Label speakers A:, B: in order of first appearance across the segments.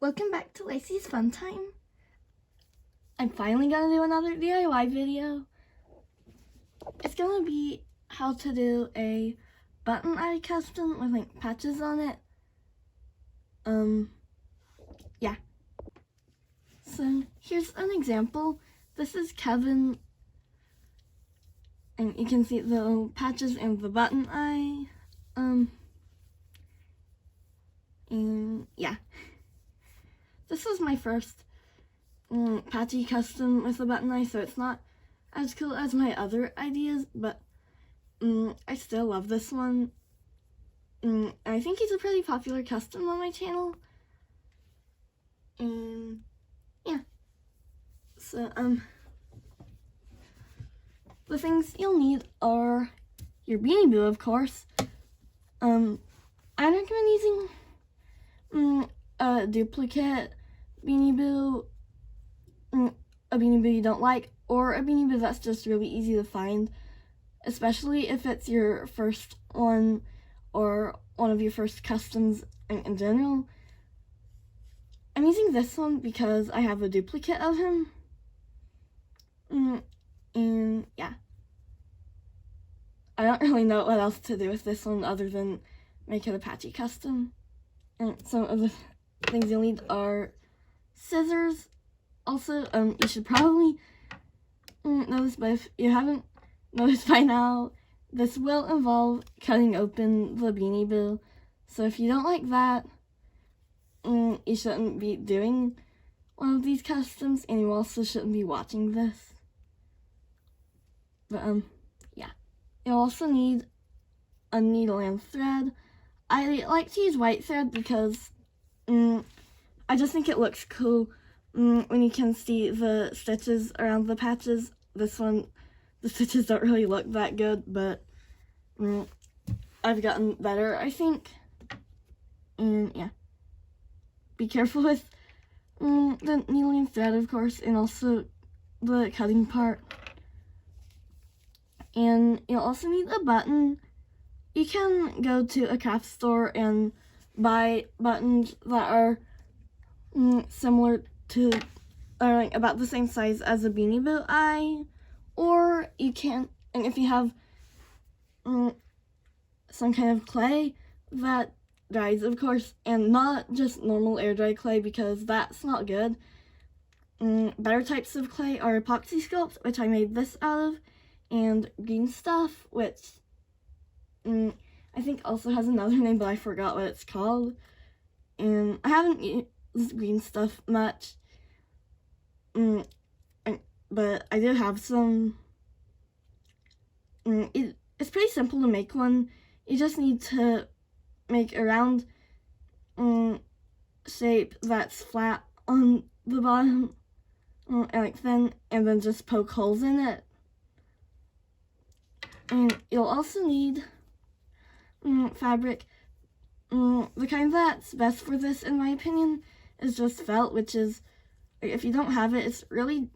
A: Welcome back to Lacey's Fun Time. I'm finally gonna do another DIY video. It's gonna be how to do a button eye custom with like patches on it. Yeah. So here's an example. This is Kevin, and you can see the little patches and the button eye. And yeah. This was my first patchy custom with the button eye, so it's not as cool as my other ideas, but I still love this one. I think he's a pretty popular custom on my channel. And yeah. So the things you'll need are your Beanie Boo, of course. I recommend using a duplicate Beanie Boo, a Beanie Boo you don't like, or a Beanie Boo that's just really easy to find, especially if it's your first one or one of your first customs in general. I'm using this one because I have a duplicate of him. And yeah. I don't really know what else to do with this one other than make it a patchy custom. And some of the things you'll need are scissors. Also, you should probably know this, but if you haven't noticed by now, this will involve cutting open the Beanie Boo. So if you don't like that, you shouldn't be doing one of these customs, and you also shouldn't be watching this. But yeah. You'll also need a needle and thread. I like to use white thread because I just think it looks cool when you can see the stitches around the patches. This one, the stitches don't really look that good, but I've gotten better, I think. And yeah. Be careful with the needle and thread, of course, and also the cutting part. And you'll also need a button. You can go to a craft store and buy buttons that are similar to, or like about the same size as a Beanie Boo eye, or you can, and if you have some kind of clay that dries, of course, and not just normal air dry clay because that's not good. Better types of clay are epoxy sculpt, which I made this out of, and green stuff, which I think also has another name, but I forgot what it's called. And I haven't used green stuff much, but I do have some. It's pretty simple to make one. You just need to make a round shape that's flat on the bottom, and like thin, and then just poke holes in it. And you'll also need fabric. The kind that's best for this, in my opinion, is just felt, which is, if you don't have it, it's really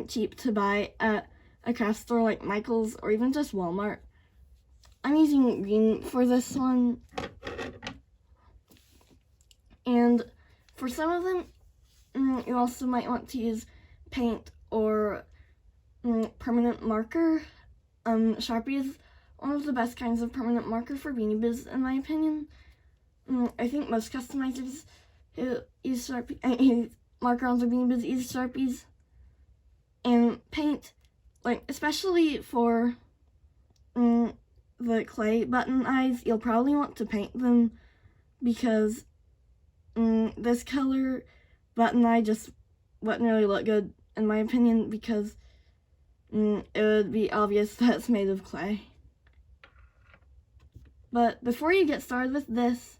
A: cheap to buy at a craft store like Michael's or even just Walmart. I'm using green for this one. And for some of them, you also might want to use paint or permanent marker. Sharpie is one of the best kinds of permanent marker for Beanie Boos, in my opinion. I think most customizers who use Sharpie, marker on their Beanie Boos use Sharpies. And paint, like especially for the clay button eyes, you'll probably want to paint them because this color button eye just wouldn't really look good, in my opinion, because it would be obvious that it's made of clay. But before you get started with this,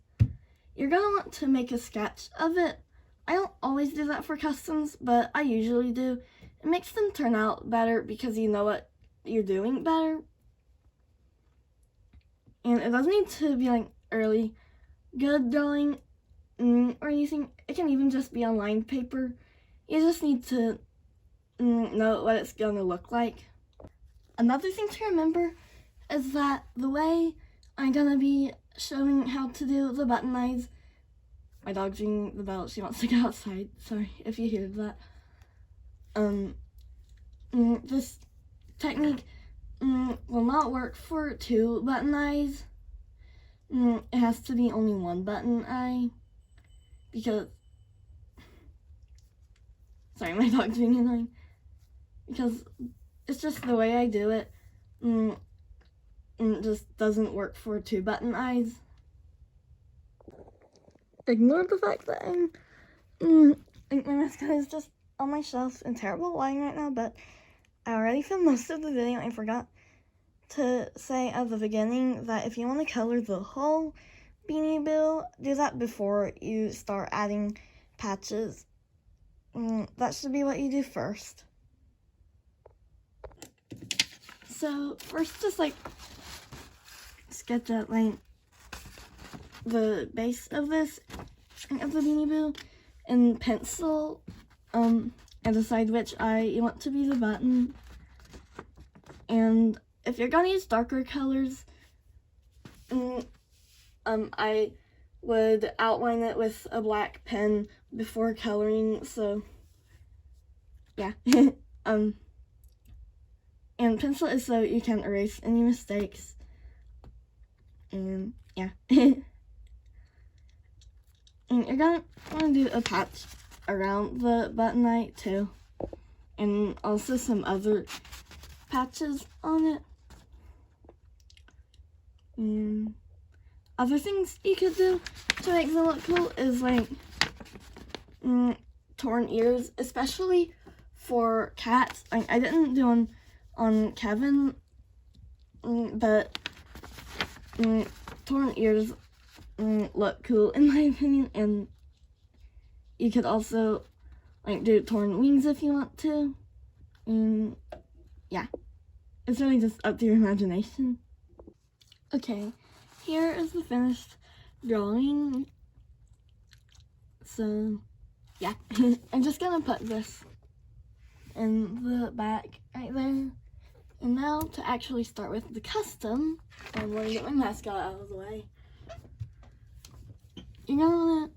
A: you're going to want to make a sketch of it. I don't always do that for customs, but I usually do. It makes them turn out better because you know what you're doing better. And it doesn't need to be like early good drawing or anything. It can even just be on lined paper. You just need to know what it's going to look like. Another thing to remember is that the way I'm going to be showing how to do the button eyes my dog's ringing the bell. She wants to go outside. Sorry if you hear that. This technique will not work for 2 button eyes. It has to be only 1 button eye because, sorry, my dog's being annoying, because it's just the way I do it. It just doesn't work for 2 button eyes. Ignore the fact that my mascot is just on my shelf in terrible lighting right now, but I already filmed most of the video. I forgot to say at the beginning that if you want to color the whole Beanie Boo, do that before you start adding patches. That should be what you do first. So first, just like sketch out like the base of this, of the Beanie Boo, in pencil, and decide which eye you want to be the button. And if you're gonna use darker colors, I would outline it with a black pen before coloring, so yeah. And pencil is so you can erase any mistakes, and yeah. And you're gonna want to do a patch around the button eye too, and also some other patches on it. And other things you could do to make them look cool is like torn ears, especially for cats. I didn't do on Kevin, but torn ears look cool in my opinion. And you could also like do torn wings if you want to. Yeah, it's really just up to your imagination. Okay, here is the finished drawing. So yeah, I'm just gonna put this in the back right there. And now to actually start with the custom, I'm going to get my mascot out of the way. You're gonna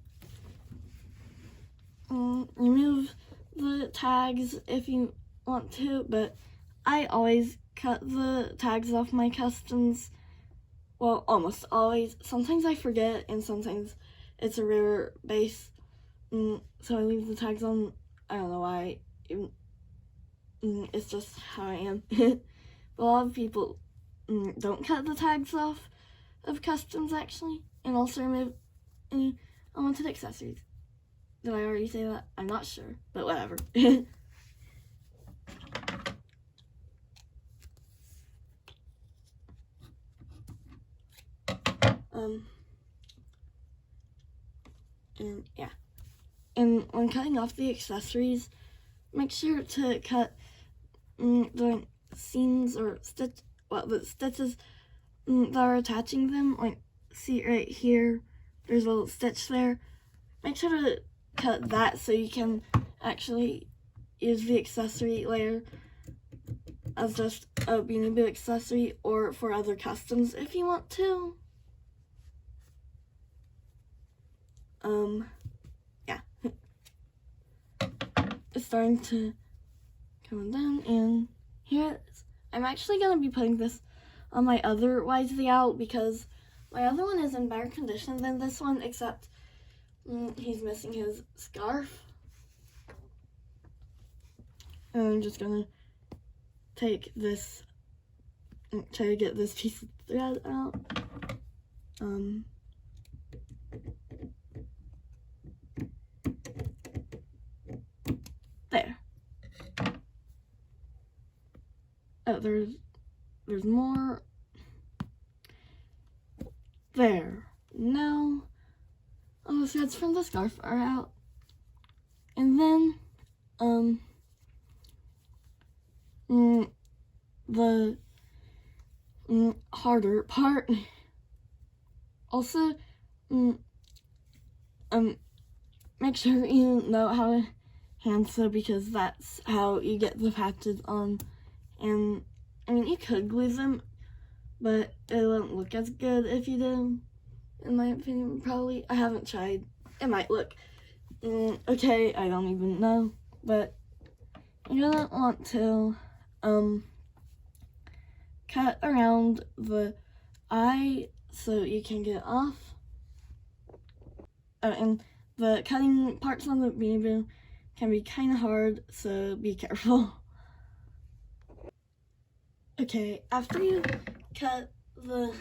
A: remove the tags if you want to, but I always cut the tags off my customs. Well, almost always. Sometimes I forget, and sometimes it's a rare base, so I leave the tags on. I don't know why. It's just how I am. But a lot of people don't cut the tags off of customs, actually, and also remove any unwanted accessories. Did I already say that? I'm not sure, but whatever. And yeah. And when cutting off the accessories, make sure to cut the seams or the stitches that are attaching them. Like, see right here, there's a little stitch there. Make sure to cut that so you can actually use the accessory layer as just a Beanie Boo accessory, or for other customs if you want to. Yeah. It's starting to come down, and here it is. I'm actually gonna be putting this on my other Wisely Out because my other one is in better condition than this one, except he's missing his scarf. And I'm just gonna take this, try to get this piece of thread out. There. Oh, there's more. There. Now, all the threads from the scarf are out. And then, the harder part. Also, make sure you know how to hand sew, because that's how you get the patches on. And I mean, you could glue them, but it wouldn't look as good if you did, in my opinion. Probably. I haven't tried. it might look okay, I don't even know, but you're gonna want to cut around the eye so you can get it off. Oh, and the cutting parts on the Beanie Boo can be kind of hard, so be careful. Okay, after you cut it,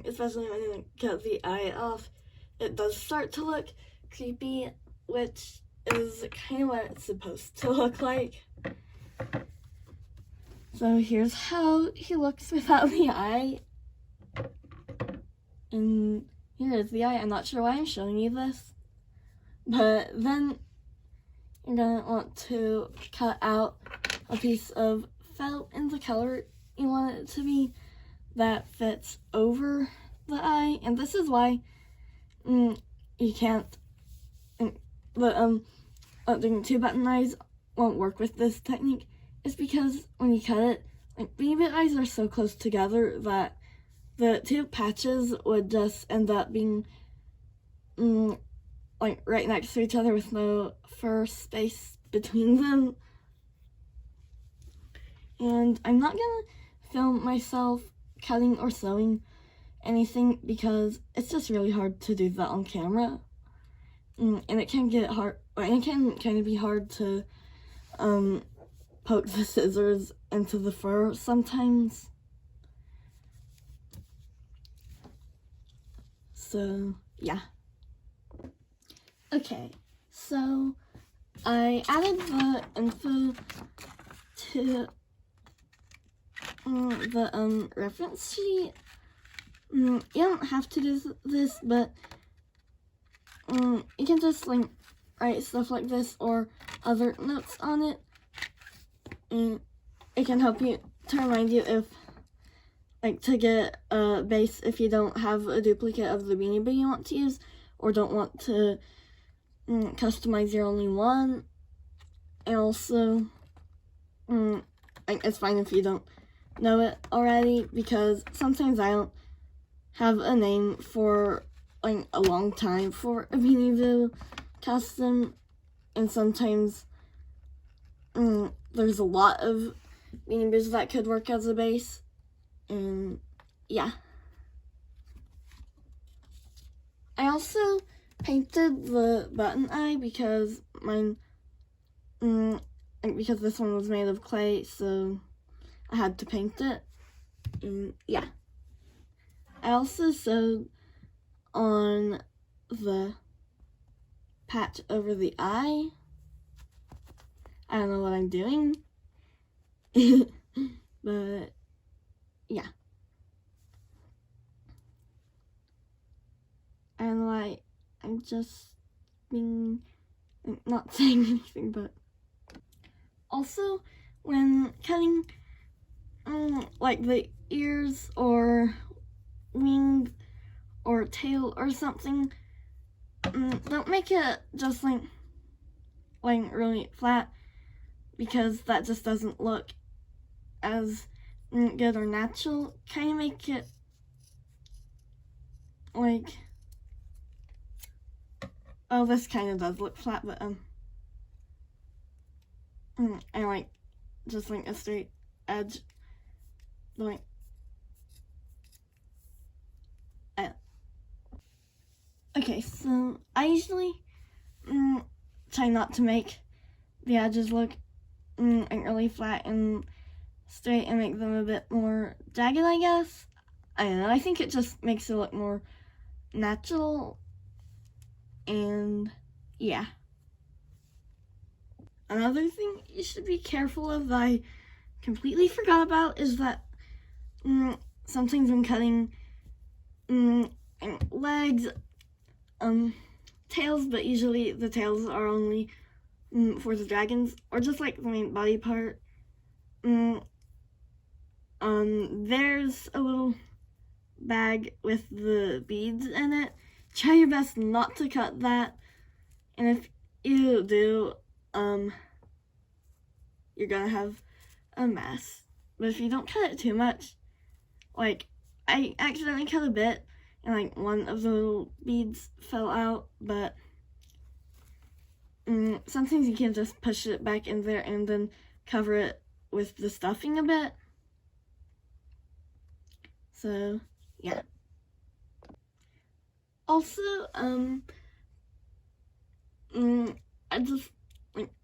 A: especially when you cut the eye off, it does start to look creepy, which is kind of what it's supposed to look like. So here's how he looks without the eye. And here is the eye. I'm not sure why I'm showing you this. But then you're going to want to cut out a piece of felt in the color you want it to be that fits over the eye. And this is why you can't, doing 2-button eyes won't work with this technique. It's because when you cut it, Beanie Boo eyes are so close together that the 2 patches would just end up being right next to each other with no fur space between them. And I'm not gonna film myself cutting or sewing anything because it's just really hard to do that on camera. And it can get hard, it can kind of be hard to poke the scissors into the fur sometimes. So, yeah. Okay, so I added the info to the reference sheet. You don't have to do this, but you can just write stuff like this or other notes on it. And it can help you to remind you if to get a base if you don't have a duplicate of the Beanie Boo you want to use or don't want to customize your only one. And also it's fine if you don't know it already, because sometimes I don't have a name for a long time for a Beanie Boo custom, and sometimes there's a lot of Beanie Boos that could work as a base. And yeah. I also painted the button eye because mine, because this one was made of clay, so I had to paint it. And yeah. I also sewed on the patch over the eye. I don't know what I'm doing. But yeah. And I'm just being, not saying anything, but also when cutting the ears or wing or tail or something, don't make it just really flat, because that just doesn't look as good or natural. Kind of make it oh, this kind of does look flat, but I just a straight edge, okay, so I usually try not to make the edges look really flat and straight and make them a bit more jagged, I guess. I don't know, I think it just makes it look more natural. And yeah. Another thing you should be careful of that I completely forgot about is that sometimes when cutting legs, tails, but usually the tails are only for the dragons, or just the main body part, there's a little bag with the beads in it. Try your best not to cut that, and if you do, you're gonna have a mess. But if you don't cut it too much, I accidentally cut a bit, and like one of the little beads fell out, but sometimes you can just push it back in there and then cover it with the stuffing a bit. So yeah. Also, I don't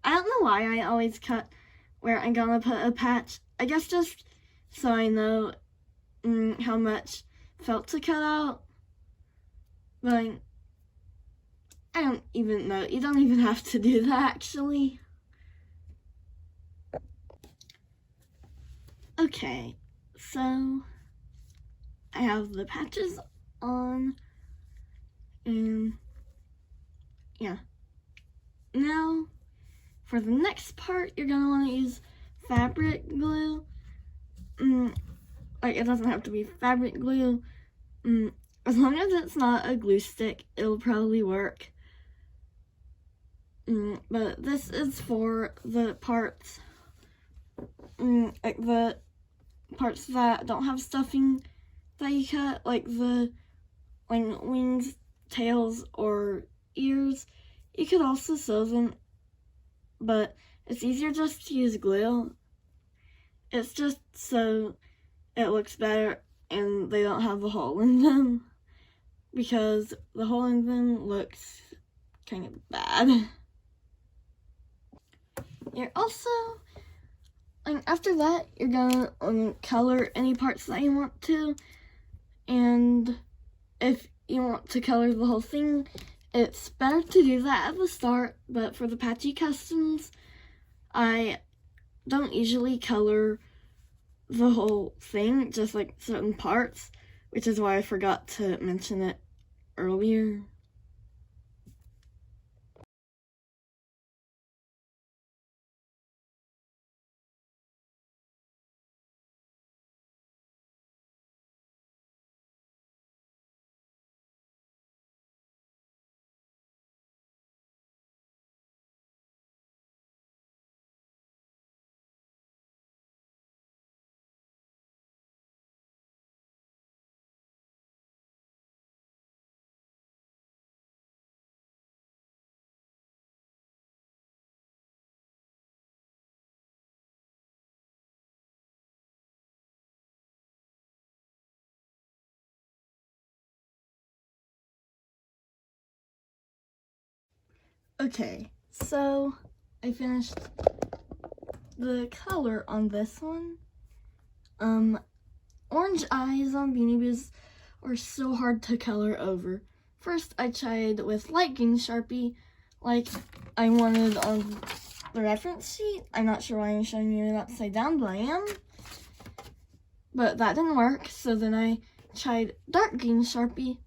A: know why I always cut where I'm gonna put a patch. I guess just so I know how much felt to cut out. But I don't even know. You don't even have to do that, actually. Okay, so I have the patches on, and yeah. Now, for the next part, you're gonna want to use fabric glue. Like, it doesn't have to be fabric glue. As long as it's not a glue stick, it'll probably work. But this is for the parts, like the parts that don't have stuffing that you cut, like the wings, tails, or ears. You could also sew them, but it's easier just to use glue. It's just so it looks better and they don't have a hole in them, because the hole in them looks kind of bad. You're also, after that, you're gonna color any parts that you want to, and if you want to color the whole thing, it's better to do that at the start, but for the patchy customs, I don't usually color the whole thing, just like certain parts, which is why I forgot to mention it earlier. Okay, so I finished the color on this one. Orange eyes on Beanie Boos are so hard to color over. First, I tried with light green Sharpie, like I wanted on the reference sheet. I'm not sure why I'm showing you it upside down, but I am. But that didn't work, so then I tried dark green Sharpie,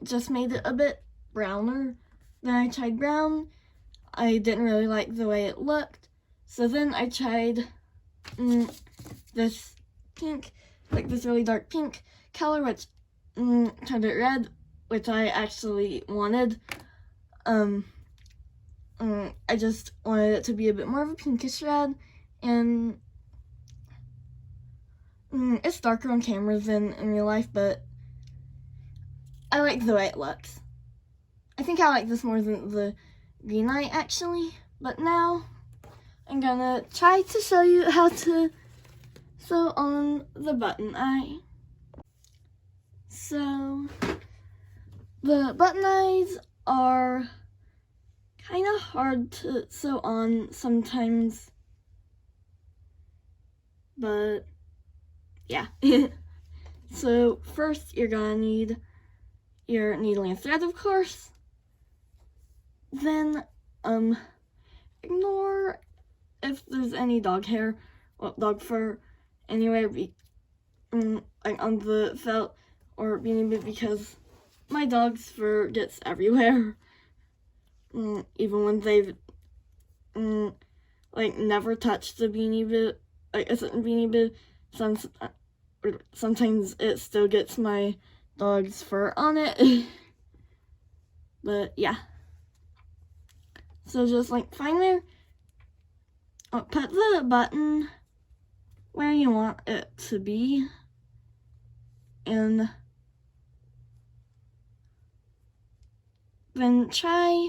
A: just made it a bit browner. Then I tried brown. I didn't really like the way it looked, so then I tried this pink, like this really dark pink color, which turned it red, which I actually wanted. I just wanted it to be a bit more of a pinkish red, and it's darker on camera than in real life, but I like the way it looks. I think I like this more than the green eye, actually. But now I'm gonna try to show you how to sew on the button eye. So the button eyes are kind of hard to sew on sometimes, but yeah. So first you're gonna need your needle and thread, of course. Then ignore if there's any dog hair, well, dog fur anywhere like on the felt or Beanie Boo, because my dog's fur gets everywhere. Even when they've like never touched the Beanie Boo, like a certain Beanie Boo, sometimes it still gets my dog's fur on it. But yeah. So just like find where, put the button where you want it to be, and then try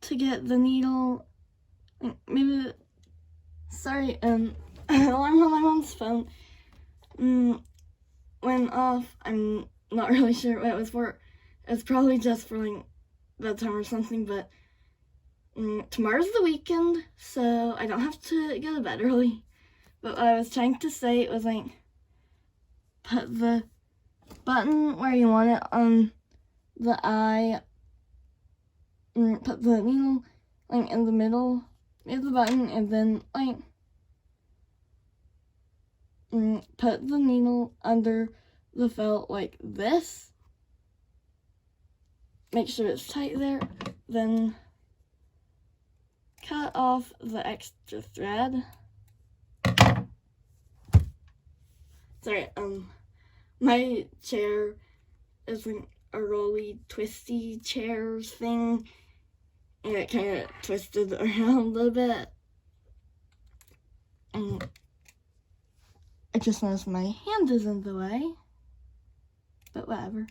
A: to get the needle, maybe, sorry, alarm on my mom's phone went off. I'm not really sure what it was for. It's probably just for like bedtime or something, but tomorrow's the weekend, so I don't have to go to bed early. But what I was trying to say was like, put the button where you want it on the eye, put the needle like in the middle of the button, and then like put the needle under the felt like this. Make sure it's tight there, then cut off the extra thread. Sorry, my chair is like a rolly, twisty chairs thing, and it kind of twisted around a little bit. And I just noticed my hand is in the way, but whatever.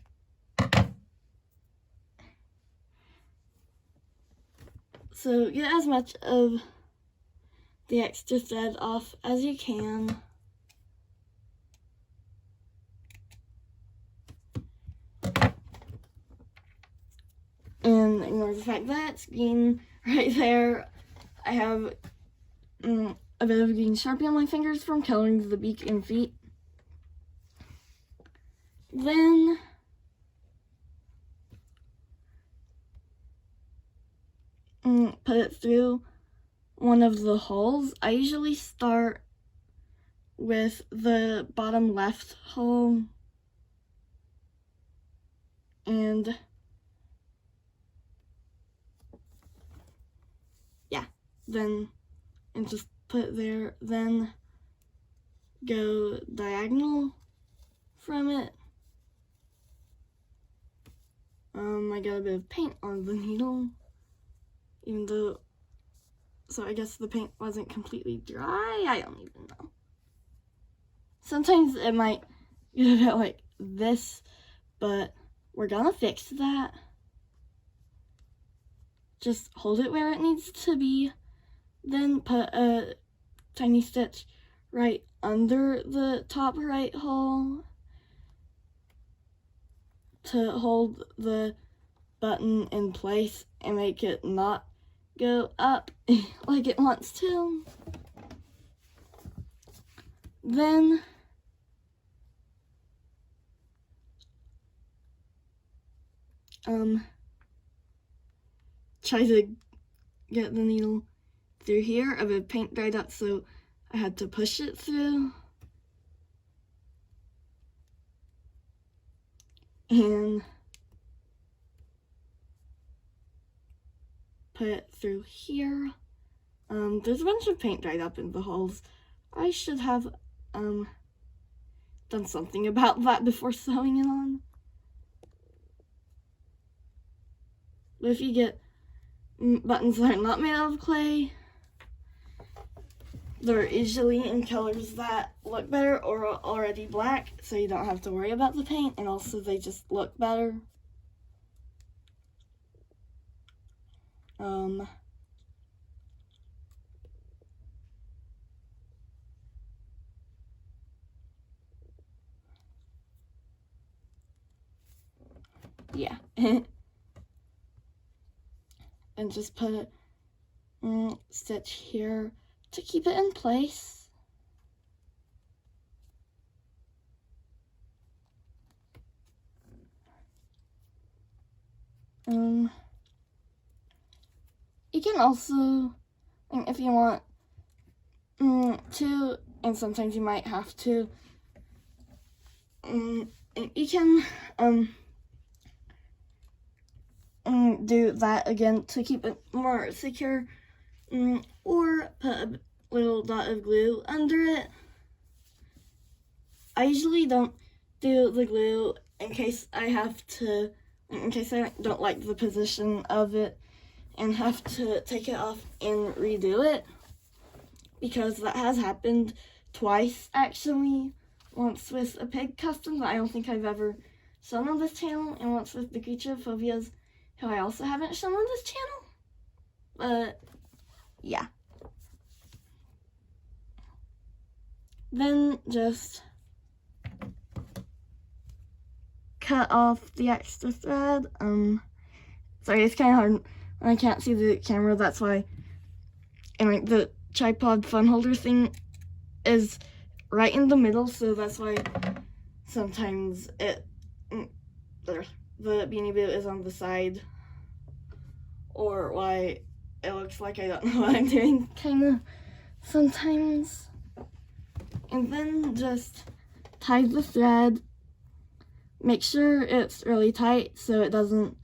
A: So get as much of the extra thread off as you can. And ignore the fact that it's green right there. I have a bit of green Sharpie on my fingers from coloring the beak and feet. Then put it through one of the holes. I usually start with the bottom left hole and then and just put it there, then go diagonal from it. I got a bit of paint on the needle, even though, so I guess the paint wasn't completely dry. I don't even know. Sometimes it might get a bit like this, but we're gonna fix that. Just hold it where it needs to be, then put a tiny stitch right under the top right hole to hold the button in place and make it not go up like it wants to. Then try to get the needle through here. A bit of paint dried up, so I had to push it through. And put it through here. There's a bunch of paint dried up in the holes. I should have done something about that before sewing it on. But if you get buttons that are not made out of clay, they're usually in colors that look better or are already black, so you don't have to worry about the paint, and also they just look better. Yeah. And just put a stitch here to keep it in place. You can also, if you want to, and sometimes you might have to, you can do that again to keep it more secure, or put a little dot of glue under it. I usually don't do the glue in case I don't like the position of it and have to take it off and redo it, because that has happened twice actually. Once with a pig custom that I don't think I've ever shown on this channel, and once with the creature phobias who I also haven't shown on this channel. But yeah. Then just cut off the extra thread. Sorry, it's kind of hard when I can't see the camera, that's why. And like the tripod phone holder thing is right in the middle, so that's why sometimes the Beanie Boo is on the side, or why it looks like I don't know what I'm doing, kind of, sometimes. And then just tie the thread. Make sure it's really tight so it doesn't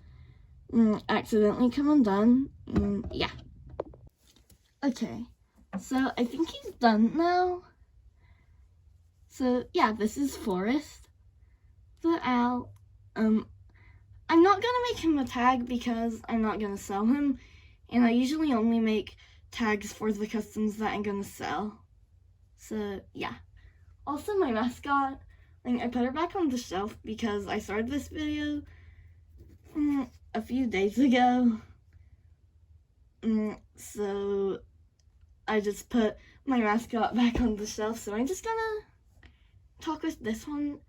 A: accidentally come undone. Yeah. Okay, so I think he's done now. So yeah, this is Forrest, the owl. I'm not gonna make him a tag because I'm not gonna sell him, and I usually only make tags for the customs that I'm gonna sell. So yeah. Also, my mascot, like, I put her back on the shelf because I started this video a few days ago. So I just put my mascot back on the shelf, so I'm just gonna talk with this one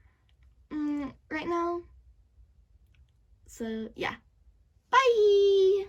A: right now. So yeah, bye!